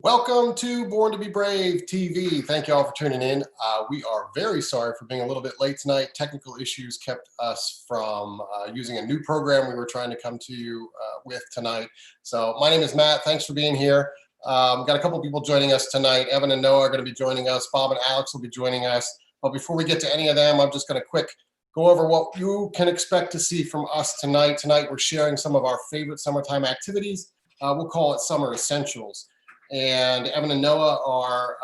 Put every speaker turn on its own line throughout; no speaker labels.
Welcome to Born to Be Brave TV. Thank you all for tuning in. We are very sorry for being a little bit late tonight. Technical issues kept us from using a new program we were trying to come to you with tonight. So my name is Matt. Thanks for being here. Got a couple people joining us tonight. Evan and Noah are going to be joining us. Bob and Alex will be joining us. But before we get to any of them, I'm just going to quick go over what you can expect to see from us tonight. Tonight we're sharing some of our favorite summertime activities. We'll call it Summer Essentials. And Evan and Noah are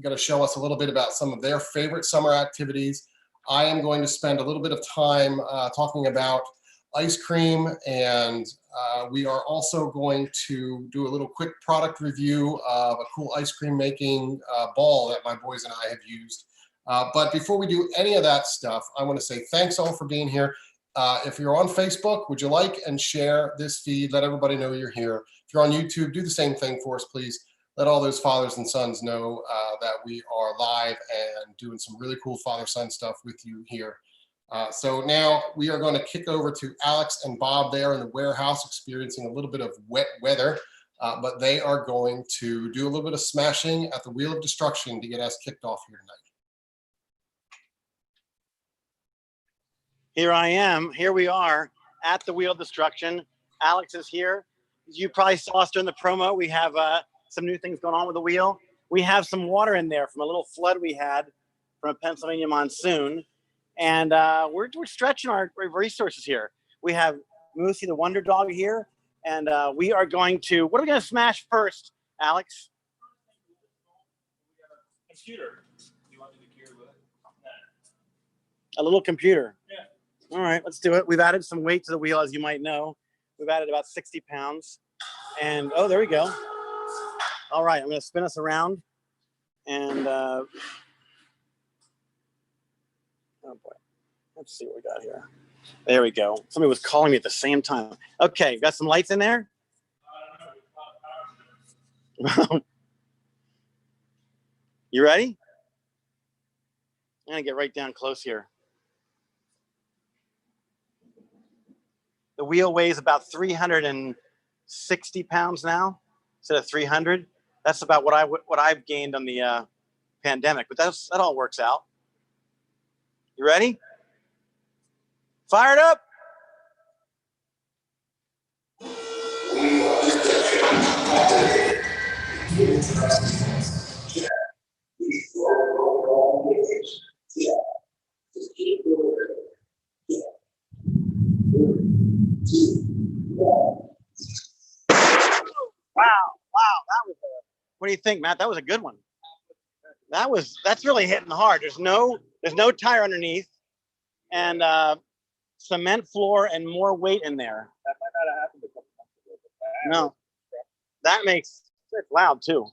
going to show us a little bit about some of their favorite summer activities. I am going to spend a little bit of time talking about ice cream, and we are also going to do a little quick product review of a cool ice cream making ball that my boys and I have used. But before we do any of that stuff, I want to say thanks all for being here. If you're on Facebook, would you like and share this feed? Let everybody know you're here. If you're on YouTube, do the same thing for us, please. Let all those fathers and sons know that we are live and doing some really cool father-son stuff with you here. So now we are going to kick over to Alex and Bob there in the warehouse experiencing a little bit of wet weather, but they are going to do a little bit of smashing at the Wheel of Destruction to get us kicked off here tonight.
Here I am. Here we are at the Wheel of Destruction. Alex is here. You probably saw us during the promo. We have some new things going on with the wheel. We have some water in there from a little flood we had from a Pennsylvania monsoon. And we're stretching our resources here. We have Moosey the Wonder Dog here. And we are going to, what are we going to smash first, Alex?
Computer. You want me to cure with it?
A little computer.
Yeah.
All right, let's do it. We've added some weight to the wheel, as you might know. We've added about 60 pounds. And, oh, there we go. All right, I'm going to spin us around. And, oh, boy. Let's see what we got here. There we go. Somebody was calling me at the same time. Okay, got some lights in there? You ready? I'm going to get right down close here. The wheel weighs about 360 pounds now instead of 300. That's about what I've gained on the pandemic, but that all works out. You ready? Fire it up. Wow, that was what do you think, Matt? That was a good one. That's really hitting hard. There's no tire underneath, and cement floor and more weight in there.
That might not have happened a couple months ago.
No, that makes it loud too.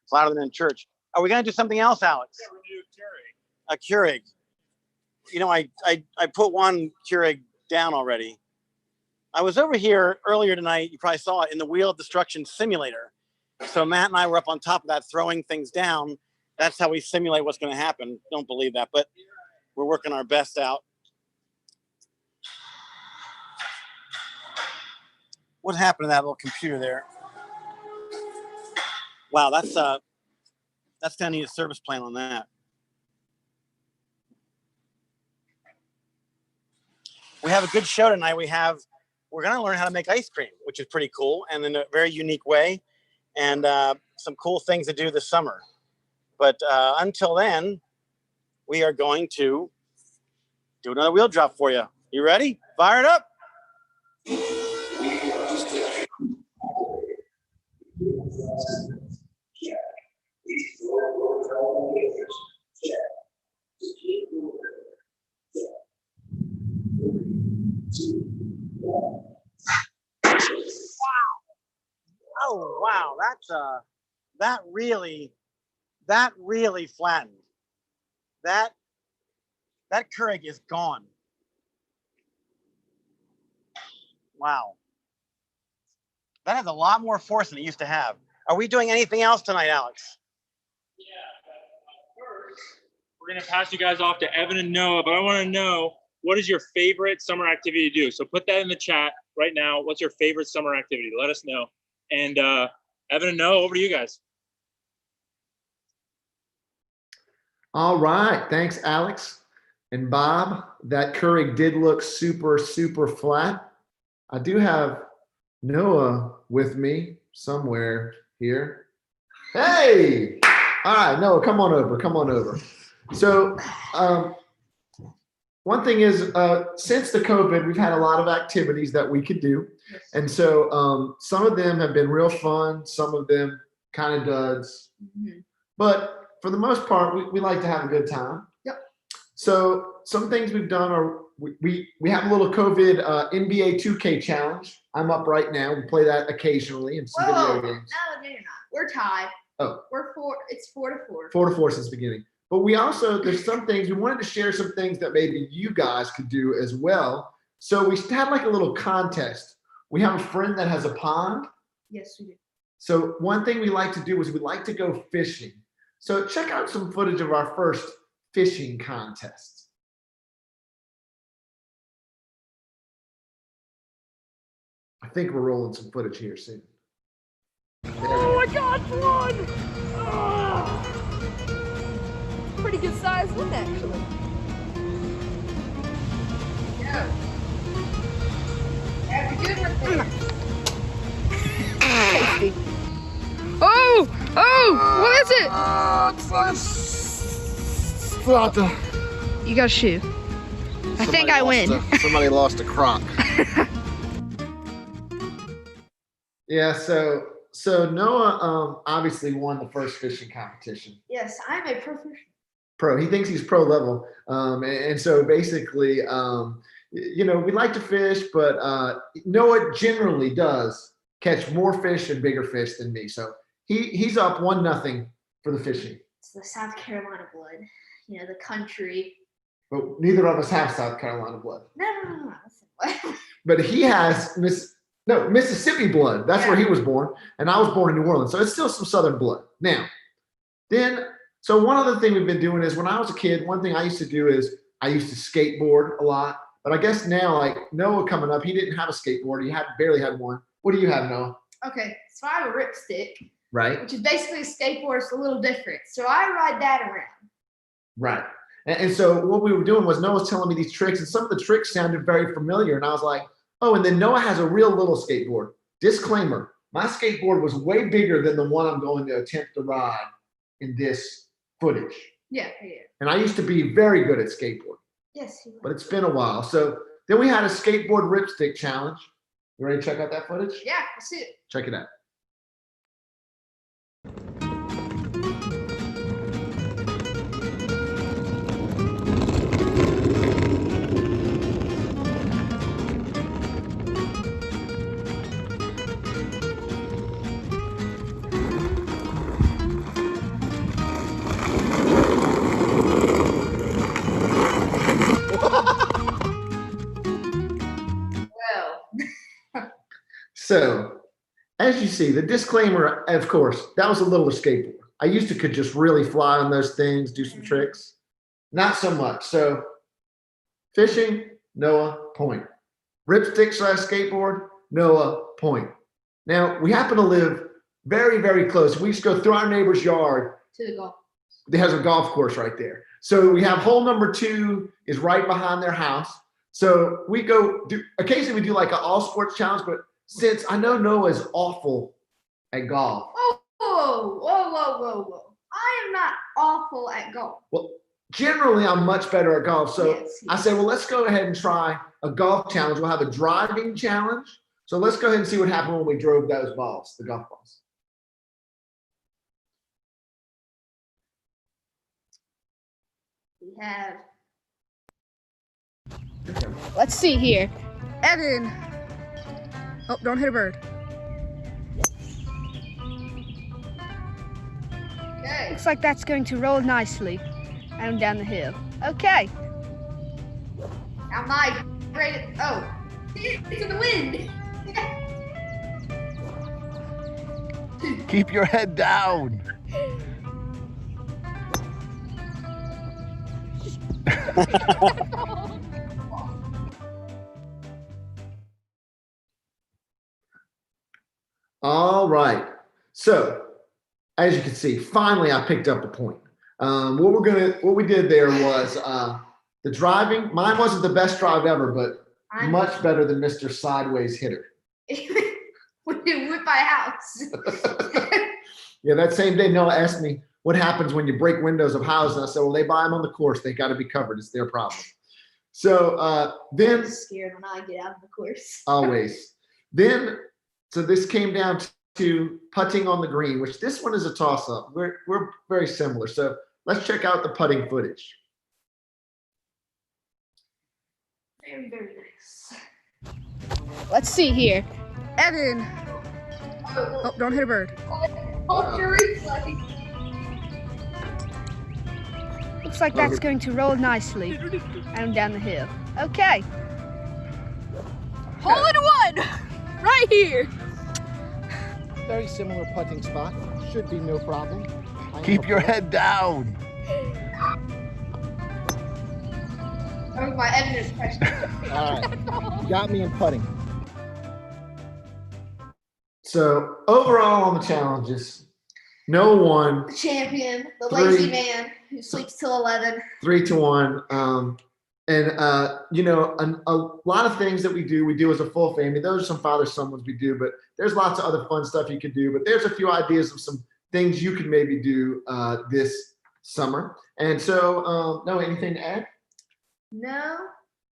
It's louder than in church. Are we gonna do something else, Alex?
Yeah, we're gonna do
A Keurig. You know, I put one Keurig down already. I was over here earlier tonight. You probably saw it in the Wheel of Destruction simulator. So Matt and I were up on top of that, throwing things down. That's how we simulate what's going to happen. Don't believe that, but we're working our best out. What happened to that little computer there? Wow, that's gonna need a service plan on that. We have a good show tonight. We're gonna learn how to make ice cream, which is pretty cool and in a very unique way, and some cool things to do this summer. But until then, we are going to do another wheel drop for you. You ready? Fire it up. Oh wow, that really flattened. That Keurig is gone. Wow. That has a lot more force than it used to have. Are we doing anything else tonight, Alex?
Yeah, but first, we're going to pass you guys off to Evan and Noah, but I want to know, what is your favorite summer activity to do? So put that in the chat right now. What's your favorite summer activity? Let us know. And Evan and Noah, over to you guys.
All right, thanks, Alex and Bob. That Keurig did look super, super flat. I do have Noah with me somewhere here. Hey! All right, Noah, come on over, come on over. So one thing is, since the COVID, we've had a lot of activities that we could do. And so some of them have been real fun, some of them kind of duds. But for the most part, we like to have a good time.
Yep.
So some things we've done are we have a little COVID NBA 2K challenge. I'm up right now. We play that occasionally in some video games.
No, you're not. We're tied.
Oh.
We're 4. It's 4-4.
4-4 since the beginning. But we also, there's some things, we wanted to share some things that maybe you guys could do as well. So we had like a little contest. We have a friend that has a pond.
Yes, we do.
So one thing we like to do is we like to go fishing. So check out some footage of our first fishing contest. I think we're rolling some footage here soon.
Oh, I got one! Oh. Pretty good size one, actually.
Yeah. Have a good one.
Tasty. Oh! Oh! What is it? You got a shoe. I think I win.
Somebody lost a crock.
Yeah, so Noah obviously won the first fishing competition.
Yes, I'm a professional.
Pro. He thinks he's pro level. And so basically, you know, we like to fish, but Noah generally does catch more fish and bigger fish than me. So he's up 1-0 for the fishing.
It's the South Carolina blood. You know, the country.
But neither of us have South Carolina blood.
No. Listen,
But he has Mississippi blood. That's where he was born. And I was born in New Orleans. So it's still some Southern blood. Now, so one other thing we've been doing is when I was a kid, one thing I used to do is I used to skateboard a lot. But I guess now, like Noah coming up, he didn't have a skateboard. He barely had one. What do you have, Noah?
okay, so I have a ripstick,
Right.
which is basically a skateboard. It's a little different. So I ride that around.
Right. And so what we were doing was Noah was telling me these tricks, and some of the tricks sounded very familiar. And I was like, oh, and then Noah has a real little skateboard. Disclaimer, my skateboard was way bigger than the one I'm going to attempt to ride in this footage.
Yeah.
And I used to be very good at skateboard,
Yes.
but it's been a while. So then we had a skateboard ripstick challenge. You ready to check out that footage?
Yeah, I see it.
Check it out. So, as you see, the disclaimer, of course, that was a little skateboard. I used to could just really fly on those things, do some tricks. Not so much. So, fishing, Noah, point. Ripstick / skateboard, Noah, point. Now, we happen to live very, very close. We just go through our neighbor's yard.
To the golf.
There's a golf course right there. So we have hole number 2 is right behind their house. So we occasionally we do like an all sports challenge, but since I know Noah is awful at golf.
Whoa. I am not awful at golf.
Well, generally I'm much better at golf. So
Yes.
I say, well, let's go ahead and try a golf challenge. We'll have a driving challenge. So let's go ahead and see what happened when we drove those balls, the golf balls.
We have.
Let's see here. Evan. Oh, don't hit a bird.
Okay.
Looks like that's going to roll nicely down the hill. Okay.
Now my great. Oh, it's in the wind.
Keep your head down.
All right. So as you can see, finally I picked up the point. What we did there was the driving. Mine wasn't the best drive ever, but much better than Mr. Sideways Hitter.
When you whip my house.
Yeah, that same day Noah asked me what happens when you break windows of houses. And I said, well, they buy them on the course. They got to be covered. It's their problem. So then
I'm scared when I get out of the course.
always. So this came down to putting on the green, which this one is a toss-up. We're very similar. So let's check out the putting footage.
Very, very nice.
Let's see here. Evan. Oh, don't hit a bird.
Hold your reflex.
Looks like that's going to roll nicely and down the hill. Okay. Hole in one! Right here.
Very similar putting spot. Should be no problem.
Keep your head down.
That was my editor's question.
All right. You got me in putting. So overall on the challenges, no one,
The champion, the
3.
lazy man who sleeps till 11.
3-1. You know, a lot of things that we do as a full family. Those are some father-son ones we do, but there's lots of other fun stuff you could do. But there's a few ideas of some things you could maybe do this summer. And so, no, anything to add?
No.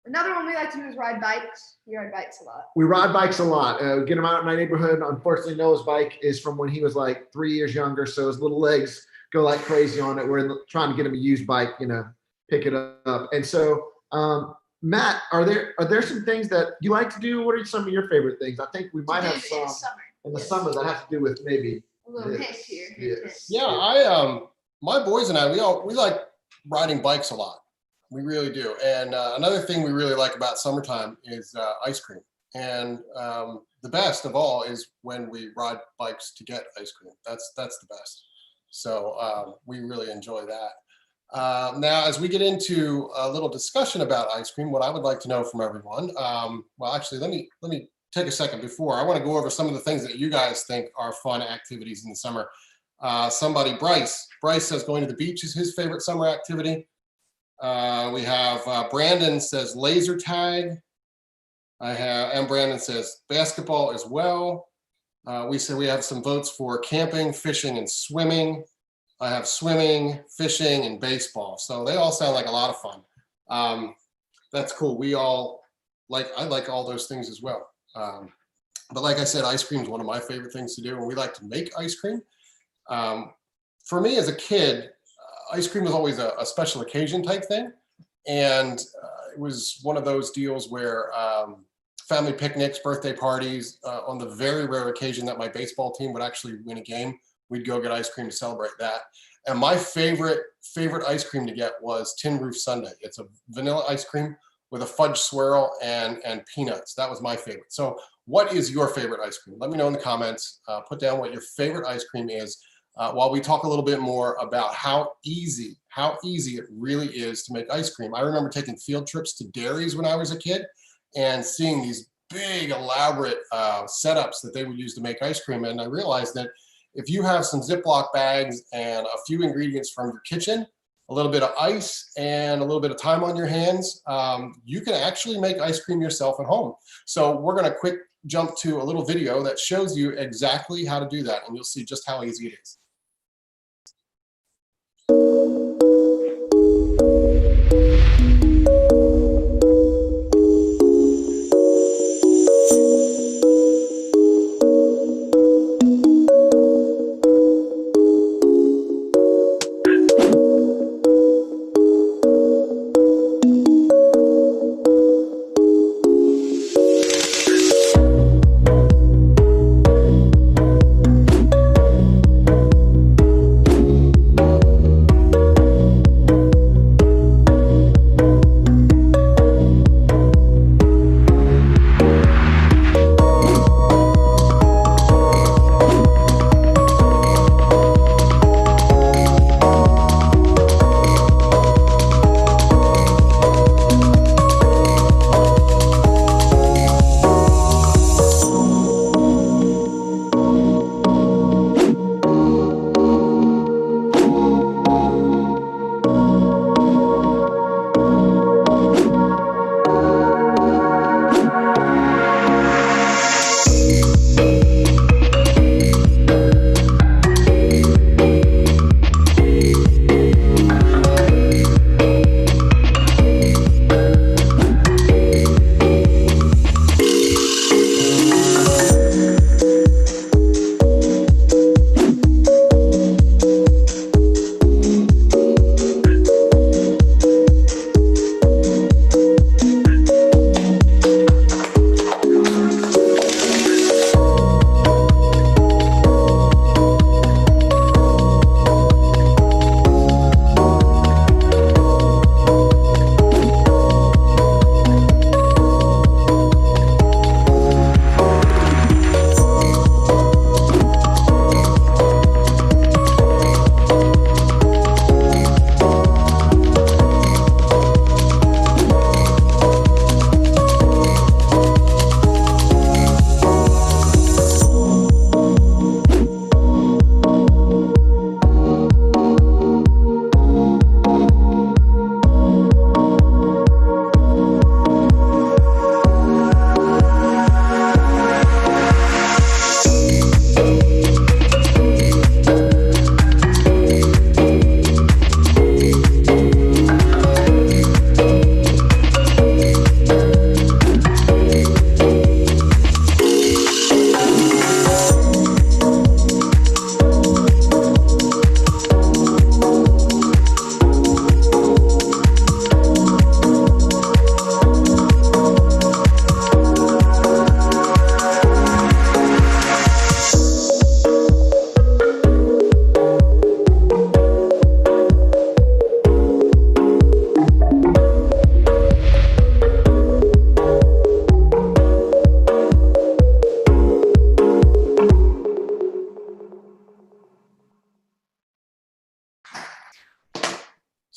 Another one we like to do is ride bikes. We ride bikes a lot.
We ride bikes a lot. Get him out in my neighborhood. Unfortunately, Noah's bike is from when he was like 3 years younger, so his little legs go like crazy on it. We're trying to get him a used bike, you know, pick it up. And so, Matt, are there some things that you like to do? What are some of your favorite things? I think we might have some in the summer that have to do with maybe
A little hint here.
Yes.
Yeah, my boys and I, we like riding bikes a lot. We really do. And another thing we really like about summertime is ice cream. And the best of all is when we ride bikes to get ice cream. That's the best. So we really enjoy that. Now, as we get into a little discussion about ice cream, what I would like to know from everyone, well, actually, let me take a second before. I want to go over some of the things that you guys think are fun activities in the summer. Bryce says going to the beach is his favorite summer activity. We have Brandon says laser tag. And Brandon says basketball as well. We have some votes for camping, fishing, and swimming. I have swimming, fishing, and baseball. So they all sound like a lot of fun. That's cool. I like all those things as well. But like I said, ice cream is one of my favorite things to do, and we like to make ice cream. For me as a kid, ice cream was always a special occasion type thing. And it was one of those deals where family picnics, birthday parties, on the very rare occasion that my baseball team would actually win a game, we'd go get ice cream to celebrate that. And my favorite ice cream to get was Tin Roof Sundae. It's a vanilla ice cream with a fudge swirl and peanuts. That was my favorite. So what is your favorite ice cream? Let me know in the comments. Put down what your favorite ice cream is while we talk a little bit more about how easy it really is to make ice cream. I remember taking field trips to dairies when I was a kid and seeing these big, elaborate setups that they would use to make ice cream. And I realized that if you have some Ziploc bags and a few ingredients from your kitchen, a little bit of ice and a little bit of time on your hands, you can actually make ice cream yourself at home. So we're going to quick jump to a little video that shows you exactly how to do that, and you'll see just how easy it is.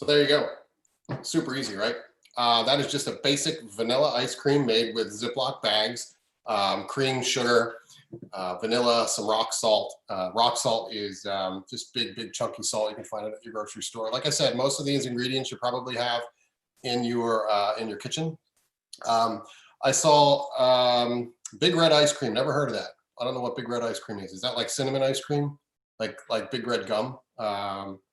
So there you go. Super easy, right? That is just a basic vanilla ice cream made with Ziploc bags, cream, sugar, vanilla, some rock salt. Rock salt is just big chunky salt. You can find it at your grocery store. Like I said, most of these ingredients you probably have in your kitchen. I saw Big Red ice cream. Never heard of that. I don't know what Big Red ice cream is. Is that like cinnamon ice cream? Like Big Red gum?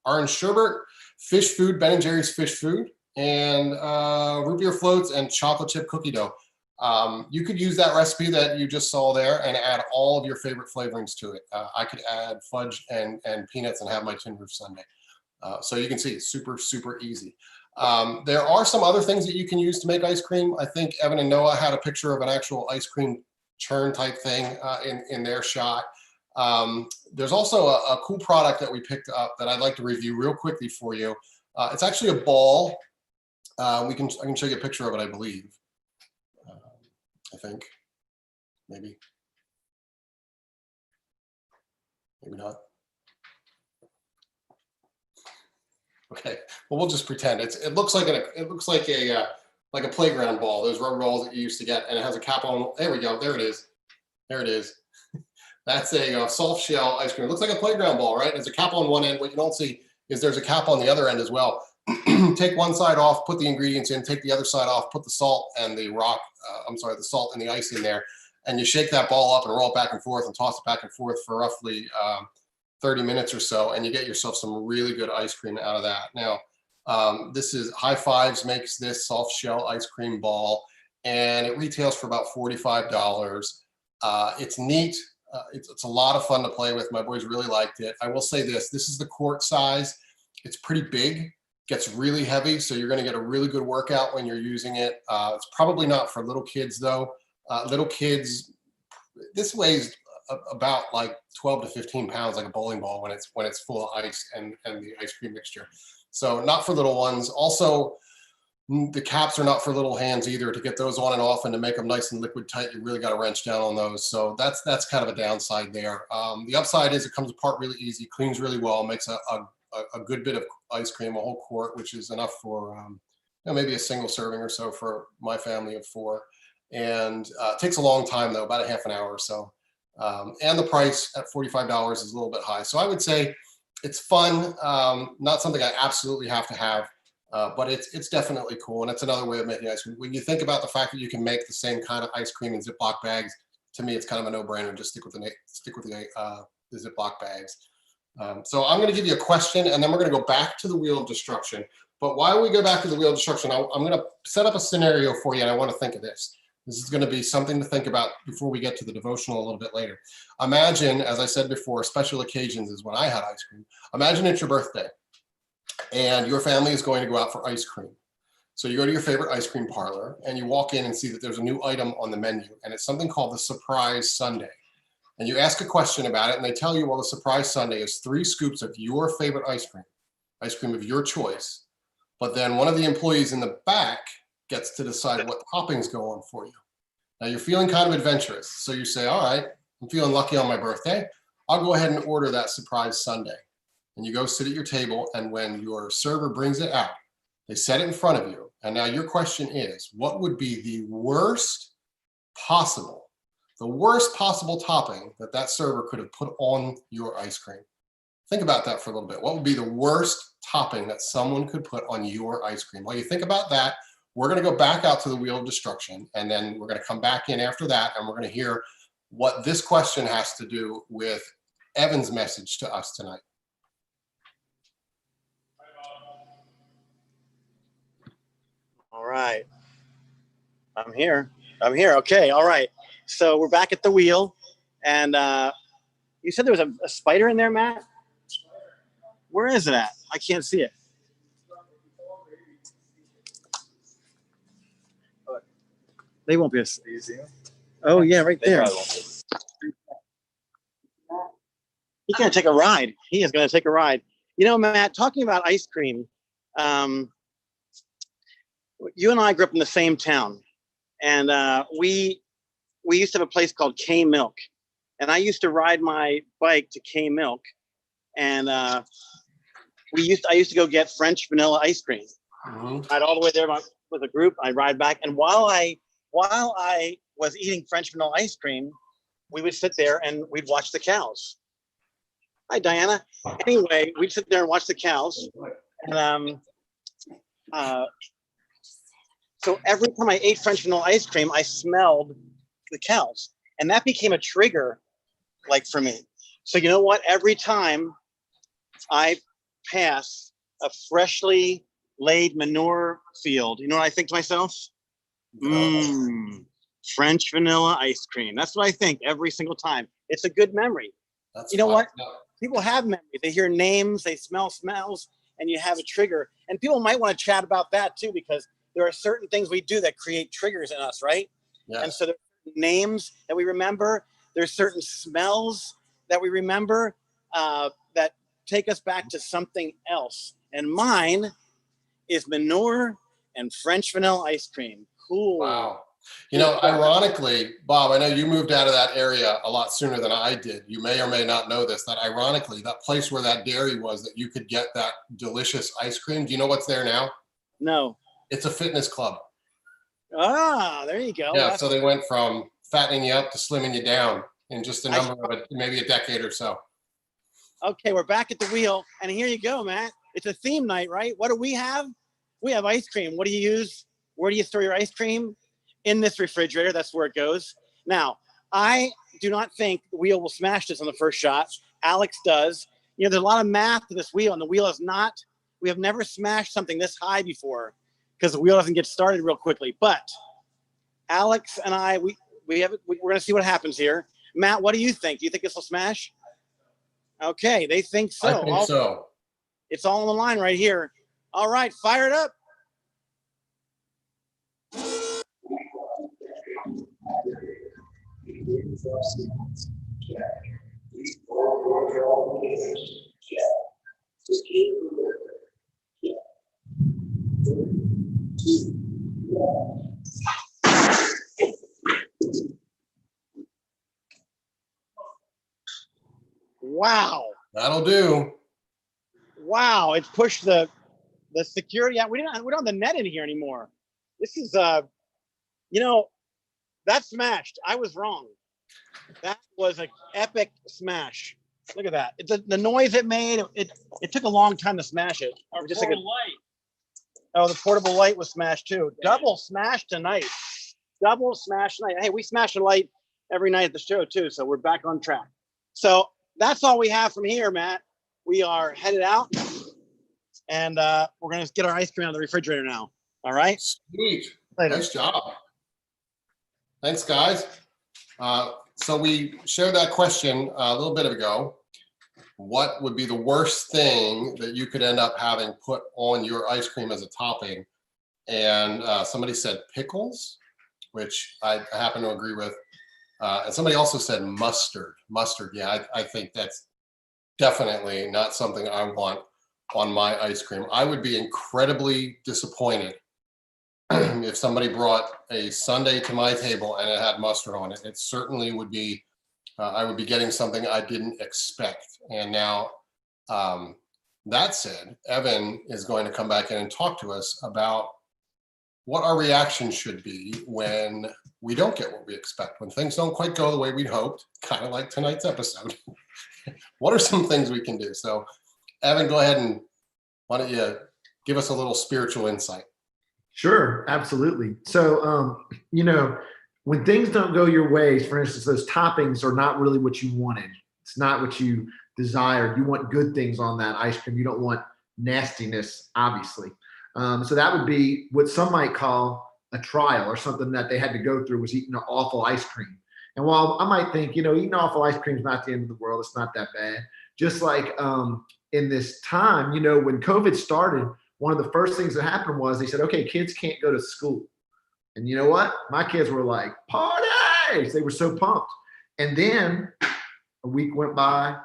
Orange sherbet, fish food, Ben and Jerry's fish food, and root beer floats and chocolate chip cookie dough. You could use that recipe that you just saw there and add all of your favorite flavorings to it. I could add fudge and peanuts and have my tin roof sundae. So you can see it's super easy. There are some other things that you can use to make ice cream. I think Evan and Noah had a picture of an actual ice cream churn type thing in their shot. There's also a cool product that we picked up that I'd like to review real quickly for you. It's actually a ball. I can show you a picture of it, I believe. I think, maybe not. Okay, well, we'll just pretend it looks like a playground ball. Those rubber balls that you used to get, and it has a cap on. There we go. There it is. There it is. That's a soft shell ice cream. It looks like a playground ball, right? There's a cap on one end. What you don't see is there's a cap on the other end as well. Take one side off, put the ingredients in, take the other side off, put the salt and the the salt and the ice in there, and you shake that ball up and roll it back and forth and toss it back and forth for roughly 30 minutes or so, and you get yourself some really good ice cream out of that. Now, this is High Fives makes this soft shell ice cream ball, and it retails for about $45. It's neat. It's a lot of fun to play with. My boys really liked it. I will say this is the quart size. It's pretty big, gets really heavy, so you're gonna get a really good workout when you're using it. It's probably not for little kids though. Little kids, this weighs about like 12 to 15 pounds, like a bowling ball when it's full of ice and the ice cream mixture. So not for little ones. Also, the caps are not for little hands either. To get those on and off and to make them nice and liquid tight, you really got to wrench down on those. So that's kind of a downside there. The upside is it comes apart really easy, cleans really well, makes a good bit of ice cream, a whole quart, which is enough for maybe a single serving or so for my family of 4. And it takes a long time though, about a half an hour or so. And the price at $45 is a little bit high. So I would say it's fun, not something I absolutely have to have. But it's definitely cool, and it's another way of making ice cream. When you think about the fact that you can make the same kind of ice cream in Ziploc bags, to me, it's kind of a no-brainer. Just stick with the Ziploc bags. So I'm going to give you a question, and then we're going to go back to the wheel of destruction. But while we go back to the wheel of destruction, I'm going to set up a scenario for you, and I want to think of this. This is going to be something to think about before we get to the devotional a little bit later. Imagine, as I said before, special occasions is when I had ice cream. Imagine it's your birthday, and your family is going to go out for ice cream. So you go to your favorite ice cream parlor and you walk in and see that there's a new item on the menu, and it's something called the surprise sundae. And you ask a question about it and they tell you, well, the surprise sundae is 3 scoops of your favorite ice cream of your choice. But then one of the employees in the back gets to decide what toppings go on for you. Now you're feeling kind of adventurous. So you say, all right, I'm feeling lucky on my birthday. I'll go ahead and order that surprise sundae. And you go sit at your table, and when your server brings it out, they set it in front of you. And now your question is, what would be the worst possible topping that server could have put on your ice cream? Think about that for a little bit. What would be the worst topping that someone could put on your ice cream? While you think about that, we're going to go back out to the wheel of destruction, and then we're going to come back in after that, and we're going to hear what this question has to do with Evan's message to us tonight.
All right. I'm here. Okay. All right. So we're back at the wheel, and you said there was a spider in there, Matt? Where is it at? I can't see it. They won't be easy. Oh yeah, right there. He's gonna take a ride. He is gonna take a ride. You know, Matt, talking about ice cream, you and I grew up in the same town, and we used to have a place called K Milk, and I used to ride my bike to K Milk, and I used to go get French vanilla ice cream.
Mhm.
I'd all the way there with a group. I'd ride back, and while I was eating French vanilla ice cream, we would sit there and we'd watch the cows. Hi, Diana. Anyway, we'd sit there and watch the cows, and so every time I ate French vanilla ice cream, I smelled the cows, and that became a trigger, like for me. So you know what? Every time I pass a freshly laid manure field, you know what I think to myself? French vanilla ice cream. That's what I think every single time. It's a good memory.
That's
You know
fun.
what? People have memory. They hear names, they smell smells, and you have a trigger. And people might want to chat about that too, because there are certain things we do that create triggers in us, right?
Yes.
And so there's names that we remember. There's certain smells that we remember that take us back to something else. And mine is manure and French vanilla ice cream. Cool.
Wow. You know, ironically, Bob, I know you moved out of that area a lot sooner than I did. You may or may not know this, that ironically, that place where that dairy was that you could get that delicious ice cream, do you know what's there now?
No.
It's a fitness club.
Ah, there you go.
Yeah, so they went from fattening you up to slimming you down in just maybe a decade or so.
Okay, we're back at the wheel, and here you go, Matt. It's a theme night, right? What do we have? We have ice cream. What do you use? Where do you store your ice cream? In this refrigerator. That's where it goes. Now, I do not think the wheel will smash this on the first shot. Alex does. You know, there's a lot of math to this wheel, and the wheel is not. We have never smashed something this high before because the wheel doesn't get started real quickly. But Alex and I, we're going to see what happens here. Matt, what do you think? Do you think this will smash? Okay, they think so.
I think so.
It's all on the line right here. All right, fire it up. Wow.
That'll do.
Wow, it's pushed the security out. We don't have the net in here anymore. This is you know, that smashed. I was wrong. That was an epic smash. Look at that. The noise it made, it took a long time to smash it.
Our
Just
portable light.
Oh, the portable light was smashed too. Double smash tonight. Double smash tonight. Hey, we smash a light every night at the show too, so we're back on track. So that's all we have from here, Matt. We are headed out, and we're gonna get our ice cream out of the refrigerator now. All right.
Sweet.
Later.
Nice job. Thanks, guys. So we shared that question a little bit ago. What would be the worst thing that you could end up having put on your ice cream as a topping? And somebody said pickles, which I happen to agree with. And somebody also said mustard. Mustard, yeah, I think that's definitely not something I want on my ice cream. I would be incredibly disappointed if somebody brought a sundae to my table and it had mustard on it. It certainly would be, I would be getting something I didn't expect. And now, that said, Evan is going to come back in and talk to us about what our reaction should be when we don't get what we expect, when things don't quite go the way we'd hoped, kind of like tonight's episode. What are some things we can do? So, Evan, go ahead and why don't you give us a little spiritual insight?
Sure, absolutely. So, you know, when things don't go your ways, for instance, those toppings are not really what you wanted. It's not what you desired. You want good things on that ice cream. You don't want nastiness, obviously. So that would be what some might call a trial, or something that they had to go through was eating an awful ice cream. And while I might think, you know, eating awful ice cream is not the end of the world, it's not that bad. Just like in this time, you know, when COVID started, one of the first things that happened was they said, okay, kids can't go to school. And you know what? My kids were like, parties! They were so pumped. And then a week went by.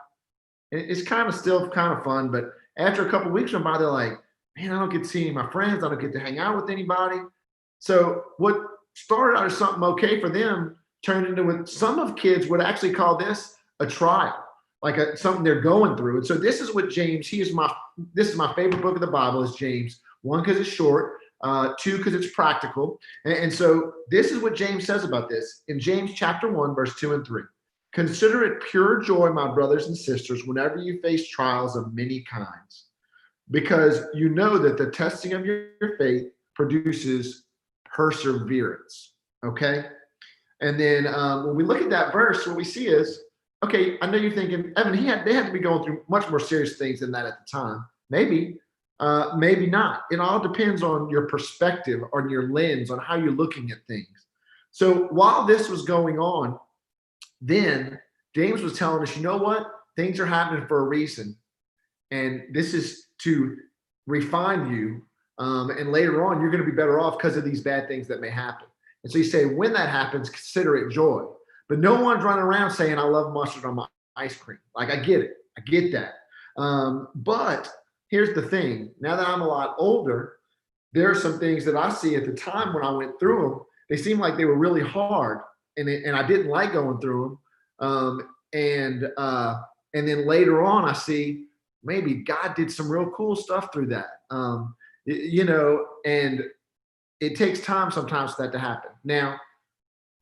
And it's kind of still kind of fun, but after a couple of weeks went by, they're like, man, I don't get to see any of my friends. I don't get to hang out with anybody. So what started out as something okay for them turned into what some of kids would actually call this a trial. like something they're going through. And so this is what James, this is my favorite book of the Bible is James. 1, because it's short. 2, because it's practical. And so this is what James says about this in James chapter 1, verse 2 and 3. Consider it pure joy, my brothers and sisters, whenever you face trials of many kinds, because you know that the testing of your faith produces perseverance. Okay. And then when we look at that verse, what we see is, okay, I know you're thinking, Evan, they had to be going through much more serious things than that at the time. Maybe not. It all depends on your perspective, on your lens, on how you're looking at things. So while this was going on, then James was telling us, you know what? Things are happening for a reason. And this is to refine you. And later on, you're going to be better off because of these bad things that may happen. And so you say, when that happens, consider it joy. But no one's running around saying, I love mustard on my ice cream. Like, I get it. I get that. But here's the thing. Now that I'm a lot older, there are some things that I see at the time when I went through them. They seemed like they were really hard. And I didn't like going through them. And then later on, I see maybe God did some real cool stuff through that. And it takes time sometimes for that to happen. Now,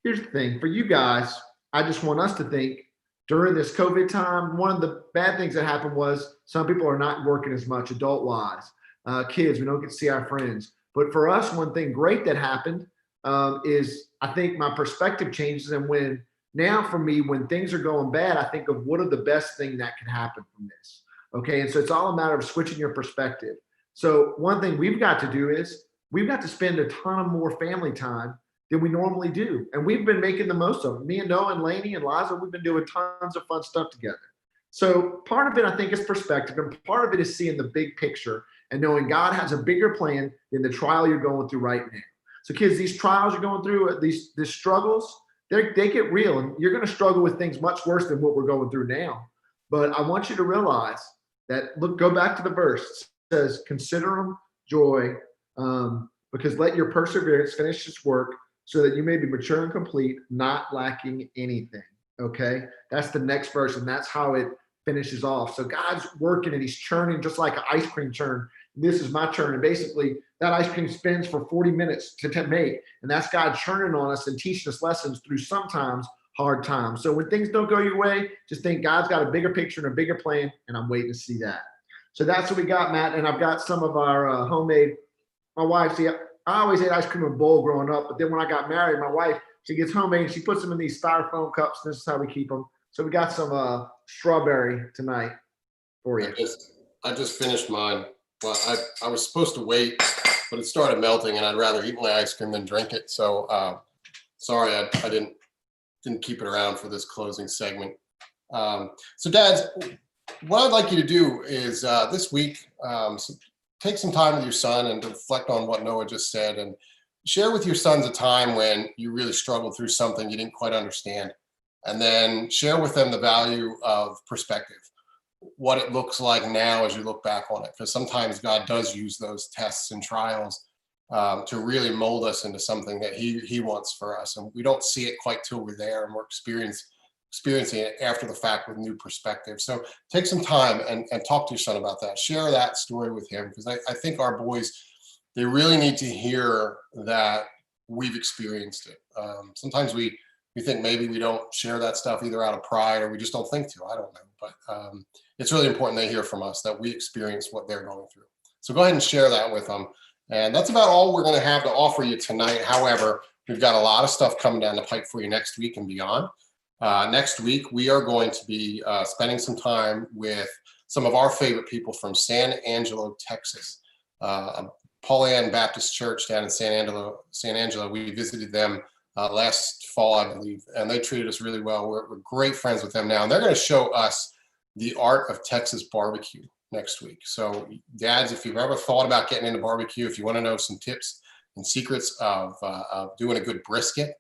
here's the thing for you guys. I just want us to think during this COVID time, one of the bad things that happened was some people are not working as much adult wise. Kids, we don't get to see our friends. But for us, one thing great that happened is I think my perspective changes. And now for me, when things are going bad, I think of what are the best thing that can happen from this. Okay. And so it's all a matter of switching your perspective. So one thing we've got to do is we've got to spend a ton of more family time than we normally do. And we've been making the most of it. Me and Noah and Lainey and Liza, we've been doing tons of fun stuff together. So part of it, I think, is perspective. And part of it is seeing the big picture and knowing God has a bigger plan than the trial you're going through right now. So kids, these trials you're going through, these struggles, they get real. And you're going to struggle with things much worse than what we're going through now. But I want you to realize that, go back to the verse. It says, consider them joy, because let your perseverance finish its work so that you may be mature and complete, not lacking anything. Okay. That's the next verse. And that's how it finishes off. So God's working and he's churning just like an ice cream churn. This is my churn. And basically that ice cream spins for 40 minutes to make. And that's God churning on us and teaching us lessons through sometimes hard times. So when things don't go your way, just think God's got a bigger picture and a bigger plan. And I'm waiting to see that. So that's what we got, Matt. And I've got some of our homemade, my wife, see, I always ate ice cream in a bowl growing up. But then when I got married, my wife, she gets homemade and she puts them in these styrofoam cups. This is how we keep them. So we got some strawberry tonight for you.
I just finished mine. Well, I was supposed to wait, but it started melting, and I'd rather eat my ice cream than drink it. So sorry, I didn't keep it around for this closing segment. So dads, what I'd like you to do is this week, take some time with your son and reflect on what Noah just said, and share with your sons a time when you really struggled through something you didn't quite understand. And then share with them the value of perspective, what it looks like now as you look back on it. Because sometimes God does use those tests and trials to really mold us into something that he wants for us. And we don't see it quite till we're there and we're experiencing it after the fact with new perspective. So take some time and talk to your son about that. Share that story with him, because I think our boys, they really need to hear that we've experienced it. Sometimes we think maybe we don't share that stuff either out of pride or we just don't think to. I don't know. But it's really important they hear from us that we experience what they're going through. So go ahead and share that with them. And that's about all we're going to have to offer you tonight. However, we've got a lot of stuff coming down the pipe for you next week and beyond. Next week, we are going to be spending some time with some of our favorite people from San Angelo, Texas. Paul Ann Baptist Church down in San Angelo. We visited them last fall, I believe, and they treated us really well. We're great friends with them now, and they're going to show us the art of Texas barbecue next week. So dads, if you've ever thought about getting into barbecue, if you want to know some tips and secrets of doing a good brisket,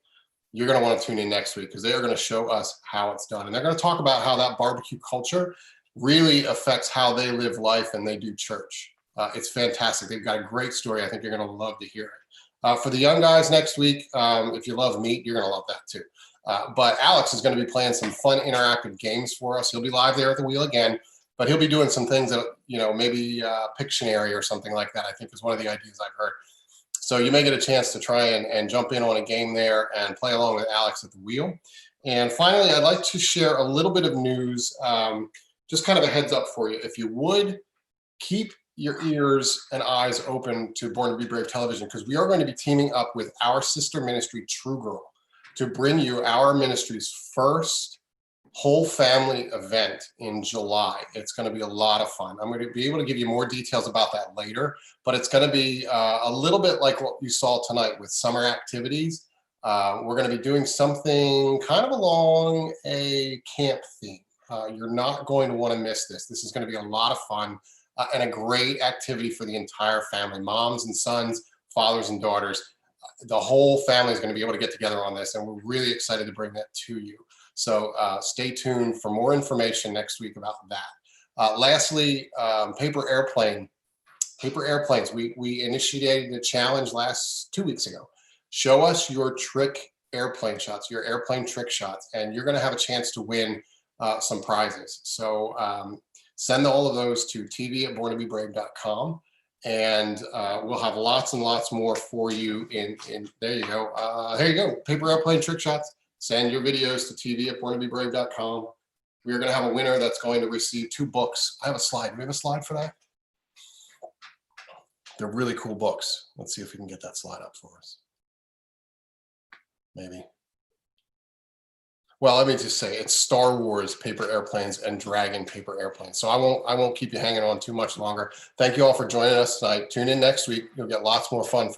you're going to want to tune in next week, because they are going to show us how it's done. And they're going to talk about how that barbecue culture really affects how they live life and they do church. It's fantastic. They've got a great story. I think you're going to love to hear it. For the young guys next week, if you love meat, you're going to love that too. But Alex is going to be playing some fun interactive games for us. He'll be live there at the wheel again, but he'll be doing some things that, maybe Pictionary or something like that, I think is one of the ideas I've heard. So you may get a chance to try and jump in on a game there and play along with Alex at the wheel. And finally, I'd like to share a little bit of news, just kind of a heads up for you. If you would, keep your ears and eyes open to Born to Be Brave television, because we are going to be teaming up with our sister ministry, True Girl, to bring you our ministry's first whole family event in July. It's going to be a lot of fun. I'm going to be able to give you more details about that later, but it's going to be a little bit like what you saw tonight with summer activities. We're going to be doing something kind of along a camp theme. You're not going to want to miss this. This is going to be a lot of fun and a great activity for the entire family, moms and sons, fathers and daughters. The whole family is going to be able to get together on this, and we're really excited to bring that to you. So stay tuned for more information next week about that. Lastly, paper airplanes. We initiated a challenge 2 weeks ago. Show us your trick airplane shots, your airplane trick shots, and you're going to have a chance to win some prizes. So send all of those to tv@borntobebrave.com. And we'll have lots and lots more for you in there you go. There you go, paper airplane trick shots. Send your videos to tv@borntobebrave.com. We're going to have a winner that's going to receive 2 books. I have a slide. Do we have a slide for that? They're really cool books. Let's see if we can get that slide up for us. Maybe. Well, let me just say it's Star Wars paper airplanes and Dragon paper airplanes. So I won't keep you hanging on too much longer. Thank you all for joining us tonight. Tune in next week. You'll get lots more fun.